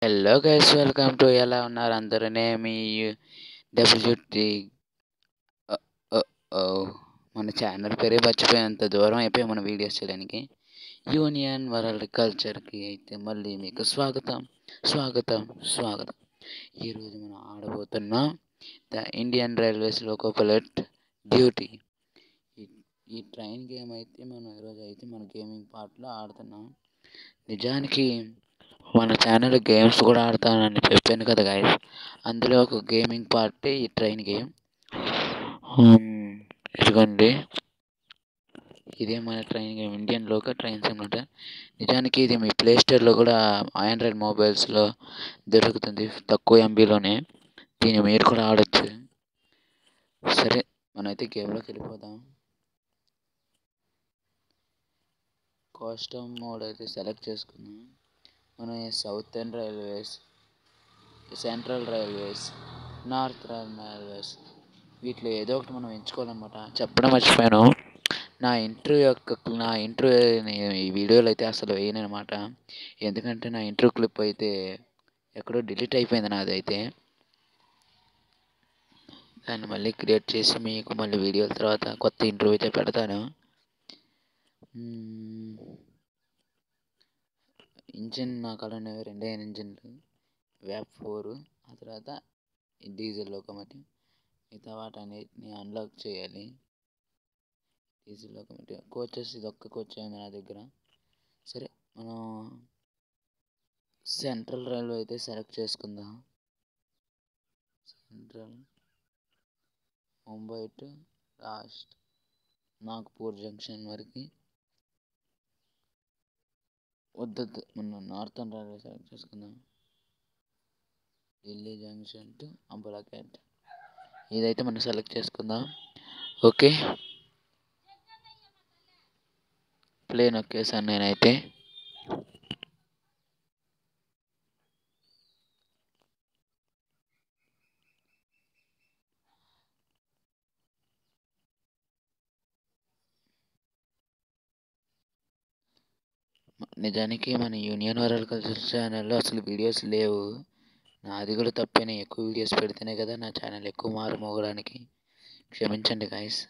Hello guys, welcome to ఎలా ఉన్నారు అందరూ. మీ డబ్ల్యూటీ. మన ఛానల్ పేరే మర్చిపోయేంత దూరం అయిపోయి మన వీడియోస్ చేయడానికి. యూనియన్ వరల్డ్ కల్చర్కి అయితే మళ్ళీ మీకు స్వాగతం స్వాగతం స్వాగతం. ఈరోజు మనం ఆడబోతున్నాం the Indian Railways loco pilot duty. ఈ ట్రైన్ గేమ్ అయితే మనం ఈరోజు అయితే మన గేమింగ్ పార్ట్లో ఆడుతున్నాం. నిజానికి మన ఛానల్ గేమ్స్ కూడా ఆడతానని చెప్పాను కదా గైస్. అందులో ఒక గేమింగ్ పార్టీ ఈ ట్రైన్ గేమ్. ఇదిగోండి, ఇదే మన train game, Indian local trains అనమాట. నిజానికి ఇది మీ ప్లే స్టోర్లో కూడా ఆండ్రాయిడ్ మొబైల్స్లో దొరుకుతుంది తక్కువ ఎంబీలోనే. దీన్ని మీరు కూడా ఆడొచ్చు. సరే, మనమైతే గేమ్లోకి వెళ్ళిపోదాం. కస్టమ్ మోడ్ అయితే సెలెక్ట్ చేసుకుందాం. మనం southern railways, central railways, northern railways, వీటిలో ఏదో ఒకటి మనం ఎంచుకోవాలన్నమాట. చెప్పడం మర్చిపోయాను, నా ఇంట్రో ఈ వీడియోలో అయితే అసలు వేయను అనమాట. ఎందుకంటే నా ఇంట్రో క్లిప్ అయితే ఎక్కడో డిలీట్ అయిపోయింది నాదైతే. దాన్ని మళ్ళీ క్రియేట్ చేసి మీకు మళ్ళీ వీడియోల తర్వాత కొత్త ఇంట్రో అయితే పెడతాను. ఇంజిన్ నాకు అలానే రెండే ఇంజిన్లు, వ్యాప్ 4, ఆ తర్వాత డీజిల్ లోకోమోటివ్. మిగతా వాటన్నిటిని అన్లాక్ చేయాలి. డీజిల్ లోకోమోటివ్ కోచెస్, ఇది ఒక్క కోచ్ ఉంది నా దగ్గర. సరే, మనం సెంట్రల్ రైల్వే అయితే సెలెక్ట్ చేసుకుందాం. Central Mumbai to last Nagpur junction వరకు. వద్దు, మనం నార్థన్ రైల్వే సెలెక్ట్ చేసుకుందాం. ఢిల్లీ జంక్షన్ టు అంబులాకేట్, ఇదైతే మనం సెలెక్ట్ చేసుకుందాం. ఓకే, ప్లే నొక్కేసాను నేనైతే. నిజానికి మన యూనియన్ వరల్డ్ కల్చర్ ఛానల్లో అసలు వీడియోస్ లేవు. నాది కూడా తప్పేనే, ఎక్కువ వీడియోస్ పెడితేనే కదా నా ఛానల్ ఎక్కువ మారుమోగడానికి. క్షమించండి గాయస్.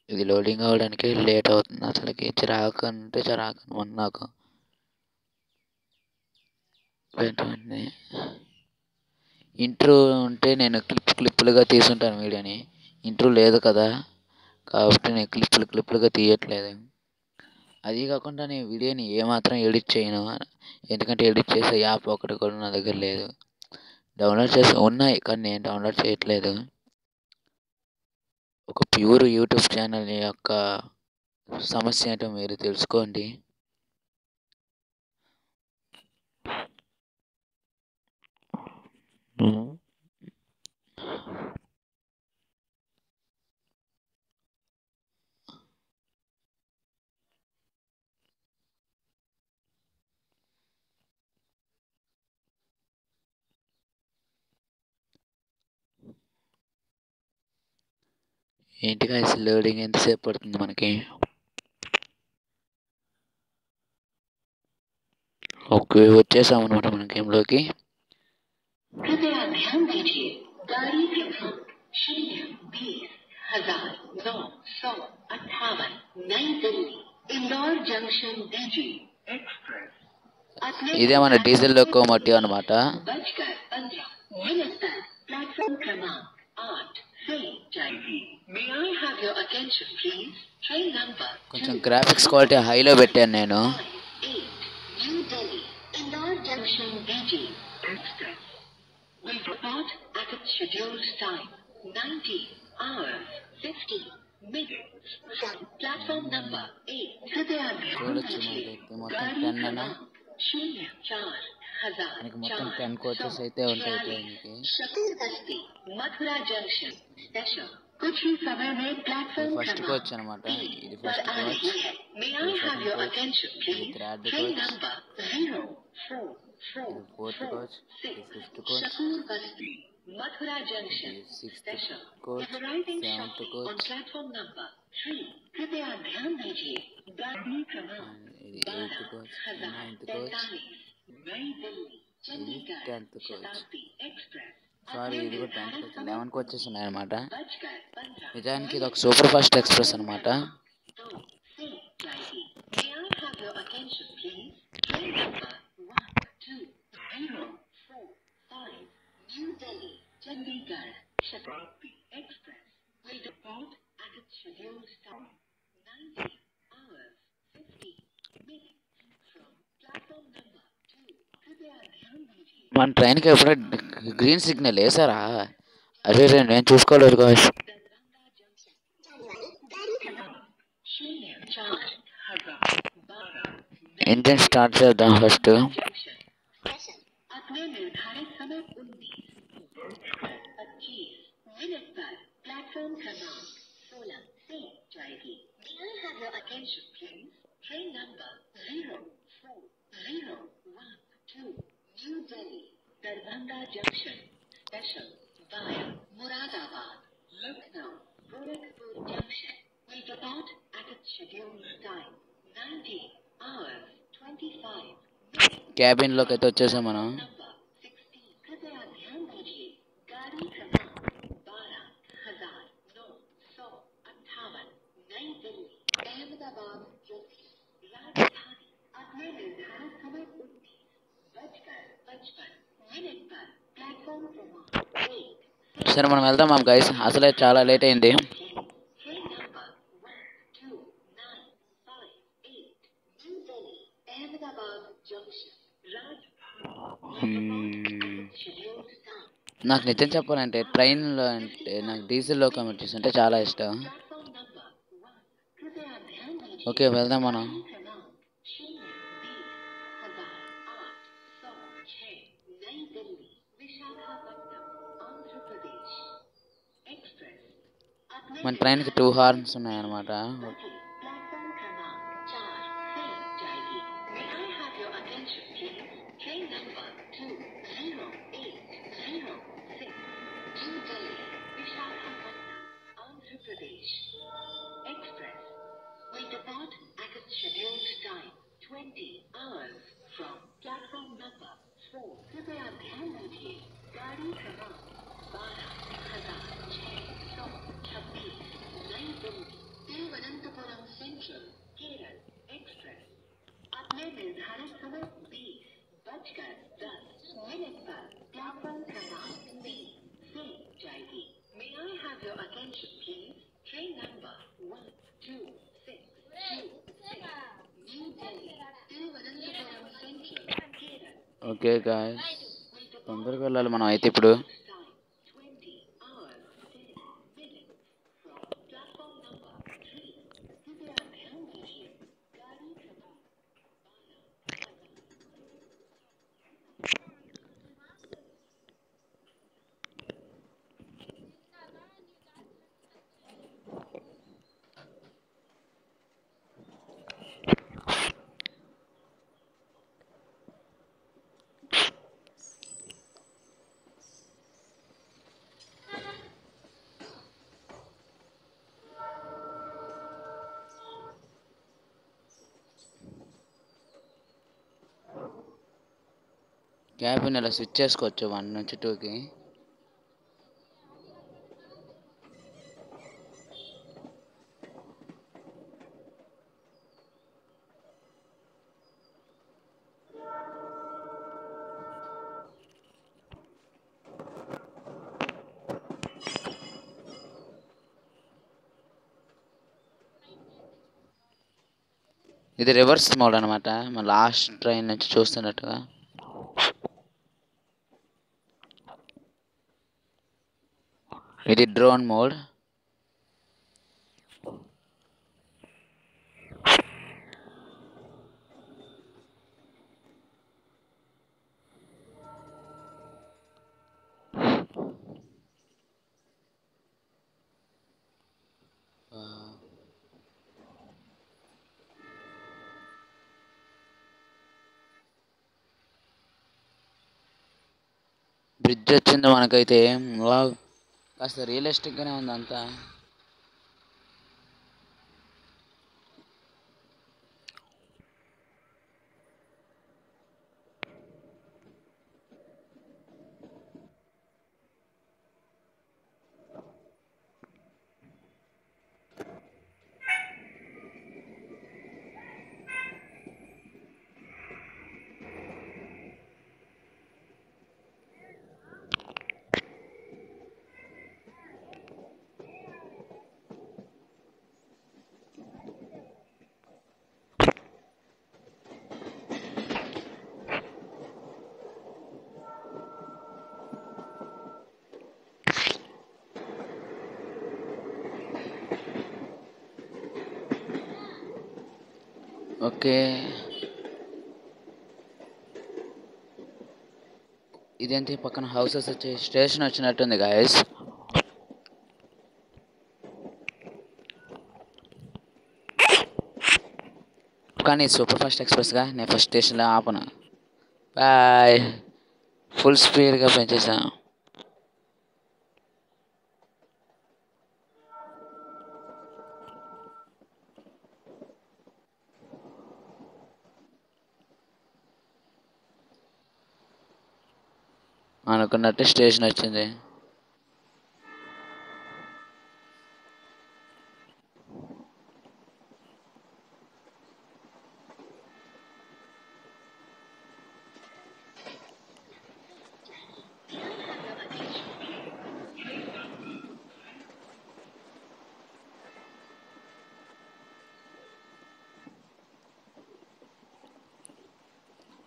ఇది లోడింగ్ అవ్వడానికి లేట్ అవుతుంది. అసలుకి చిరాకు అంటే చిరాకు అనమాట నాకు. వెంటనే ఇంట్రో ఉంటే నేను క్లిప్పులుగా తీసుంటాను వీడియోని. ఇంట్రో లేదు కదా, కాబట్టి నేను క్లిప్పులుగా తీయట్లేదు. అది కాకుండా నేను వీడియోని ఏమాత్రం ఎడిట్ చేయను, ఎందుకంటే ఎడిట్ చేసే యాప్ ఒకటి కూడా నా దగ్గర లేదు. డౌన్లోడ్ చేసి ఉన్నాయి కానీ నేను డౌన్లోడ్ చేయట్లేదు. ఒక ప్యూర్ యూట్యూబ్ ఛానల్ యొక్క సమస్య ఏంటో మీరు తెలుసుకోండి. ఏంటి గాయ్స్, లోడింగ్ ఎంతసేపు పడుతుంది మనకి? ఓకే, వచ్చేసాం అనమాట మన గేమ్లోకి. ఇదే మన డీజిల్ లోకోమోటివ్ అనమాట. కొంచెం గ్రాఫిక్స్ క్వాలిటీ హైలో పెట్టాను నేను. చూడొచ్చు, మనకైతే మొత్తం 10 అన్నా, మనకి మొత్తం 10 కోచెస్ అయితే ఉంటాయి ట్రైన్కి. ఫస్ట్ కోచ్ అనమాట, ఇది ఫస్ట్ కోచ్, ఇది సెకండ్ కోచ్, ఇది థర్డ్ కోచ్, ఇది ఫోర్త్ కోచ్, ఇది ఫిఫ్త్ కోచ్, ఇది సిక్స్త్ కోచ్, సెవెంత్ కోచ్, ఇది ఇది 8th కోచ్, 9th కోచ్, ఇది 10th కోచ్. సారీ, ఇది కూడా 10th కోచ్. 11 కోచెస్ ఉన్నాయన్నమాట. నిజానికి ఇది ఒక సూపర్ ఫాస్ట్ ఎక్స్ప్రెస్ అనమాట. మన ట్రైన్కి ఎప్పుడైనా గ్రీన్ సిగ్నల్ వేసారా? అరే రే, నేను చూసుకోలేదు గాయ్స్. ఇంజన్ స్టార్ట్ చేద్దాం ఫస్ట్. క్యాబిన్ లోకి అయితే వచ్చేసాం మనం. సరే మనం వెళ్దాం గైస్, అసలే చాలా లేట్ అయింది. నాకు నిజం చెప్పాలంటే ట్రైన్లో అంటే నాకు డీజిల్ లోకోమోటివ్స్ అంటే చాలా ఇష్టం. ఓకే, వెళ్దాం మనం. మన ట్రైన్కి 2 హార్న్స్ ఉన్నాయన్నమాట. ఓకే గాయ్స్, తొందరగా వెళ్ళాలి మనం అయితే ఇప్పుడు. క్యాబిన్ ఇలా స్విచ్ చేసుకోవచ్చు 1 నుంచి 2కి. ఇది రివర్స్ మోడ్ అనమాట, మన లాస్ట్ ట్రైన్ నుంచి చూస్తున్నట్టుగా. ఇది డ్రోన్ మోడ్. బ్రిడ్జ్ వచ్చింది మనకైతే. వావ్, కాస్త రియలిస్టిక్గానే ఉంది అంతా. ఓకే. ఇదేంటి పక్కన హౌసెస్ వచ్చి స్టేషన్ వచ్చినట్టుంది గాయస్. కానీ సూపర్ ఫాస్ట్ ఎక్స్ప్రెస్గా నేను ఫస్ట్ స్టేషన్లో ఆపను. బాయ్. ఫుల్ స్పీడ్గా పెంచేసాను. అనుకున్నట్టు స్టేషన్ వచ్చింది.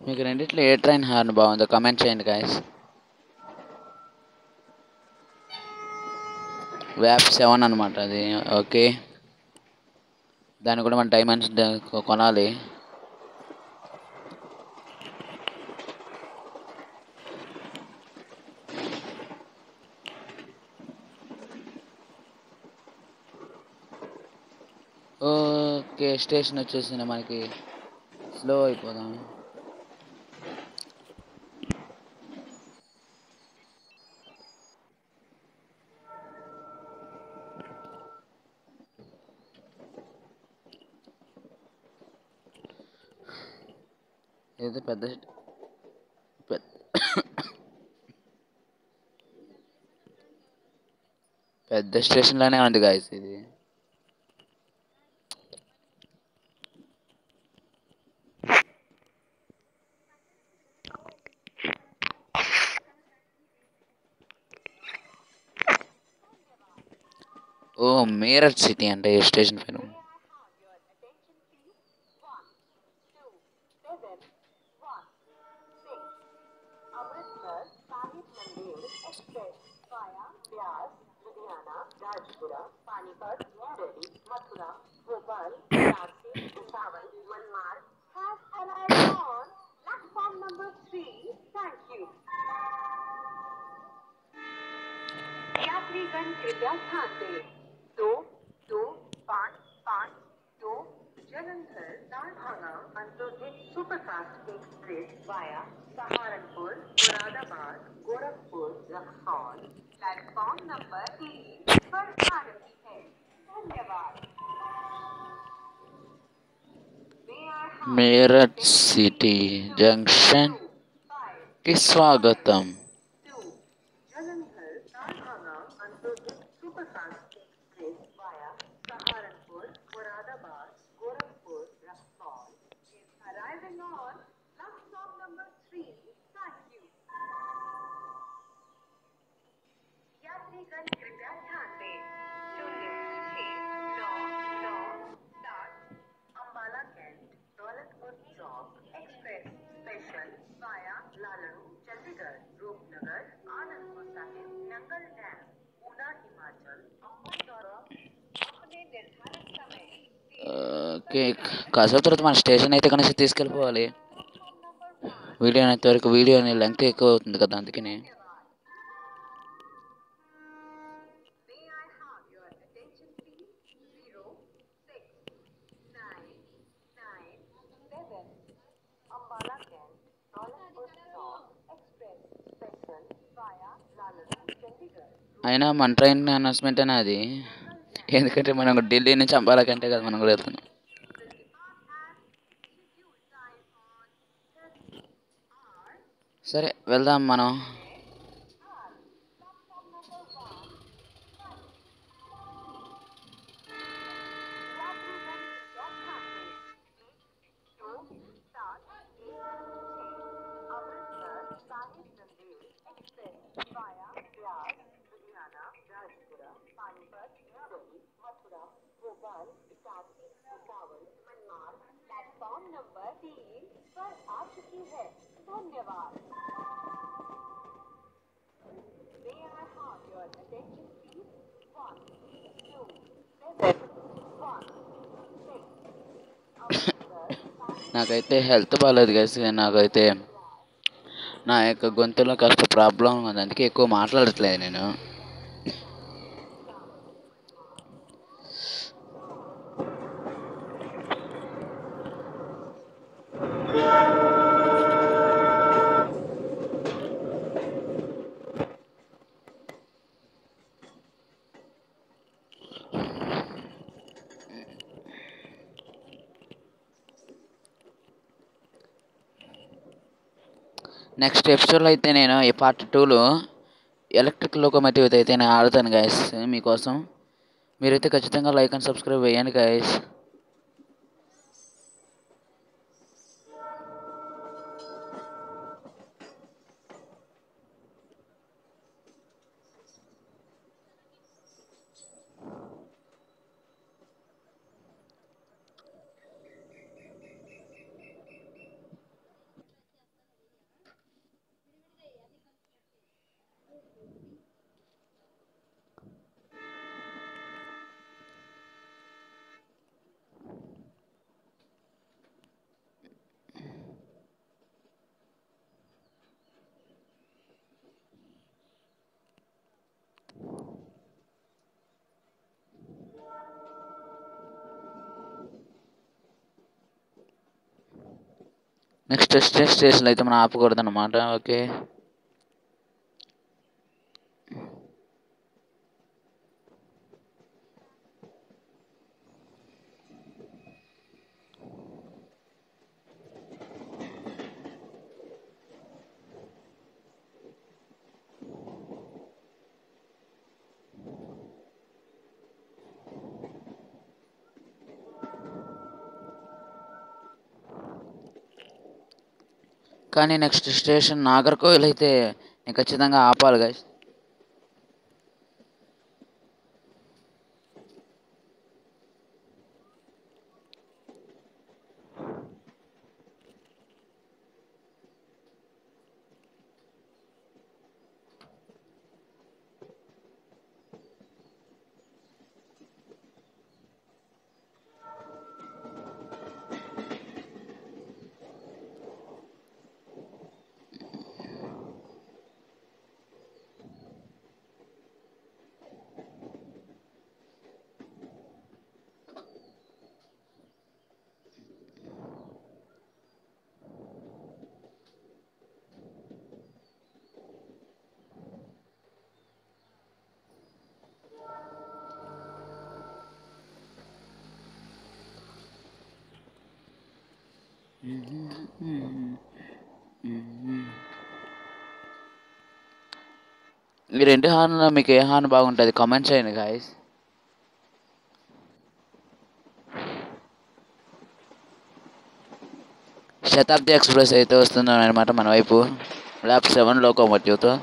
మీకు రెండిట్లో ఏ ట్రైన్ హార్న్ బాగుందో కమెంట్ చేయండి గాయస్. వ్యాప్ 7 అనమాట అది. ఓకే, దాన్ని కూడా మన డైమండ్స్ కొనాలి. ఓకే, స్టేషన్ వచ్చేసింది. మనకి స్లో అయిపోదాం. ఇది పెద్ద పెద్ద స్టేషన్లోనే ఉంది గాయస్ ఇది. ఓ, మీరట్ సిటీ అంటే ఈ స్టేషన్ పేరు. यात्रीगण कृपया ध्यान दें। 2255 जलंधर तारभागा Antyodaya superfast express via Saharanpur Moradabad Gorakhpur Raxaul platform number 3 पर आ रही है। धन्यवाद। మీరట్ సిటీ జంక్షన్ కి స్వాగతం. यात्रीगण कृपया ध्यान दें। 0697 Ambala cantt Daulatpur Chowk express special via Lalru Chandigarh Rupnagar Anandpur Sahib Nangal dam Una Himachal Amb Andaura अपने निर्धारित समय। ఓకే, కాసేపు తర్వాత మన స్టేషన్ అయితే కనుక తీసుకెళ్ళిపోవాలి. వీడియో అయినంత వరకు వీడియోని లెంగ్త్ ఎక్కువ అవుతుంది కదా, అందుకని. అయినా మన ట్రైన్ అనౌన్స్మెంట్ అనే అది, ఎందుకంటే మనం ఢిల్లీ నుంచి అంబాలా కంటే కదా మనం కూడా వెళ్తున్నాం. సరే వెళ్దాం మనం. प्लेटफॉर्म नंबर 3 पर आ चुकी है। धन्यवाद। May I have your attention please? 1, 2, 7, 1, 6 Amritsar నాకైతే హెల్త్ బాగాలేదు గైస్. నాకైతే నా యొక్క గొంతులో కాస్త ప్రాబ్లం ఉంది, అందుకే ఎక్కువ మాట్లాడట్లేదు నేను. నెక్స్ట్ ఎపిసోడ్లో అయితే నేను ఈ పార్ట్ 2లో ఎలక్ట్రిక్ లోకోమోటివ్ అయితే నేను ఆడతాను గైస్ మీకోసం. మీరైతే ఖచ్చితంగా లైక్ అండ్ సబ్స్క్రైబ్ వేయండి గైస్. నెక్స్ట్ స్టేషన్లో అయితే మనం ఆపకూడదు అన్నమాట. ఓకే, కానీ నెక్స్ట్ స్టేషన్ నాగర్కోవిల్ అయితే నేను ఖచ్చితంగా ఆపాలి గైస్. ఈ రెండు హార్న్లో మీకు ఏ హార్న్ బాగుంటుంది కామెంట్ చేయండి గాయస్. శతాబ్ది ఎక్స్ప్రెస్ అయితే వస్తున్నాను అనమాట మన వైపు ల్యాబ్ 7 లోకోమోటివ్తో.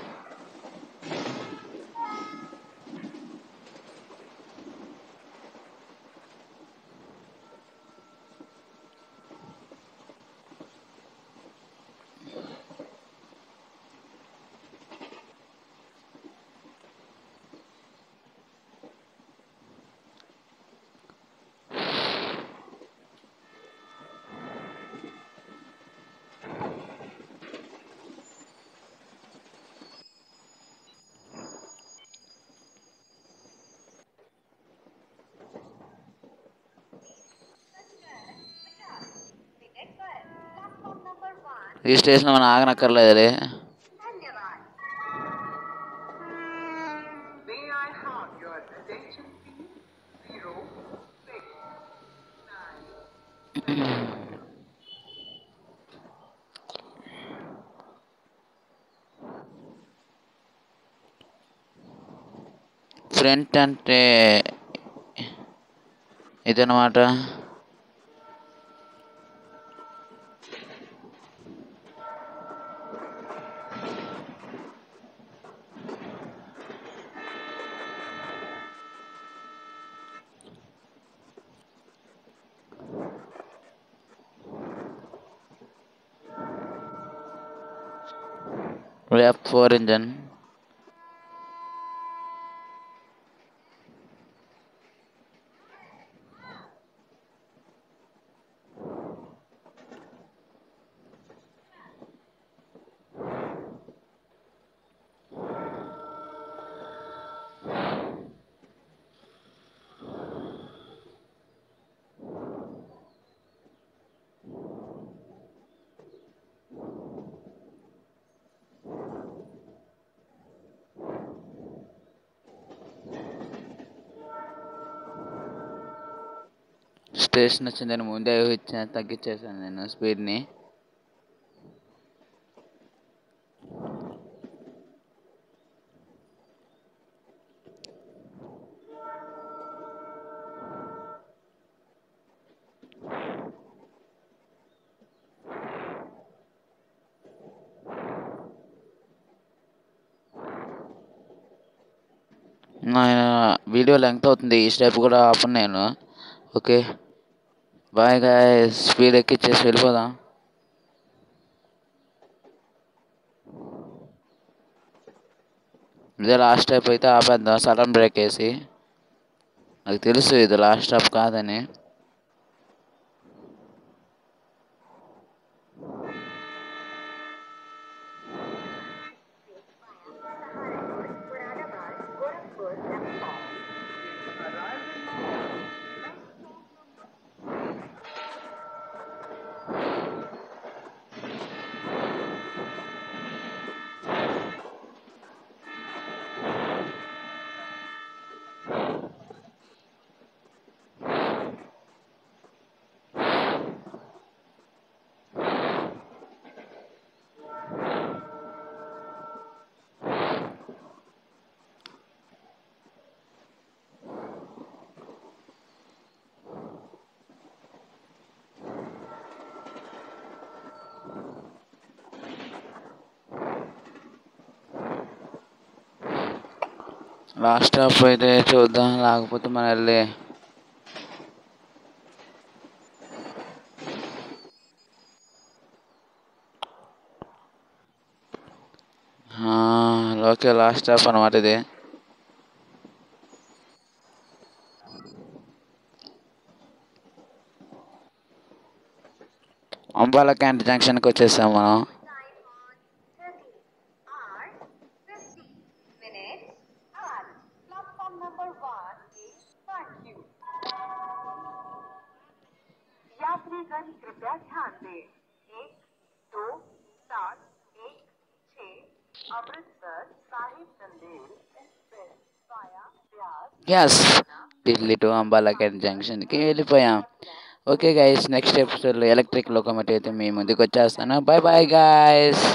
Platform number 1। ఈ స్టేషన్లో మనం ఆగనక్కర్లేదులే. धन्यवाद। May I have your attention, please? 0, 6, 9, 7. Front అంటే ఇదన్నమాట. F4 engine. నోటిఫికేషన్ వచ్చిందని ముందే తగ్గించేసాను నేను స్పీడ్ని. నా వీడియో లెంగ్త్ అవుతుంది, ఈ స్టెప్ కూడా ఆపను నేను. ఓకే బాయ్ గాయ్స్, స్పీడ్ ఎక్కిచ్చేసి వెళ్ళిపోదాం. ఇదే లాస్ట్ స్టెప్ అయితే ఆపేద్దాం సడన్ బ్రేక్ వేసి. నాకు తెలుసు ఇది లాస్ట్ స్టెప్ కాదని. లాస్ట్ స్టాప్ అయితే చూద్దాం, లేకపోతే మన వెళ్ళి ఓకే లాస్ట్ స్టాప్ అనమాట ఇది. అంబాల క్యాంట్ జంక్షన్కి వచ్చేసాం మనం. Platform number 1 is Banyu. यात्रीगण कृपया ध्यान दें, 1, 2, 7, 1, 6 Amritsar Sahib Nanded express via Beas Delhi to Ambala cantt జంక్షన్కి వెళ్ళిపోయాం. ఓకే గైస్, నెక్స్ట్ ఎపిసోడ్లో ఎలక్ట్రిక్ లోకోమోటివ్ అయితే మీ ముందుకు వచ్చేస్తాను. Bye bye guys.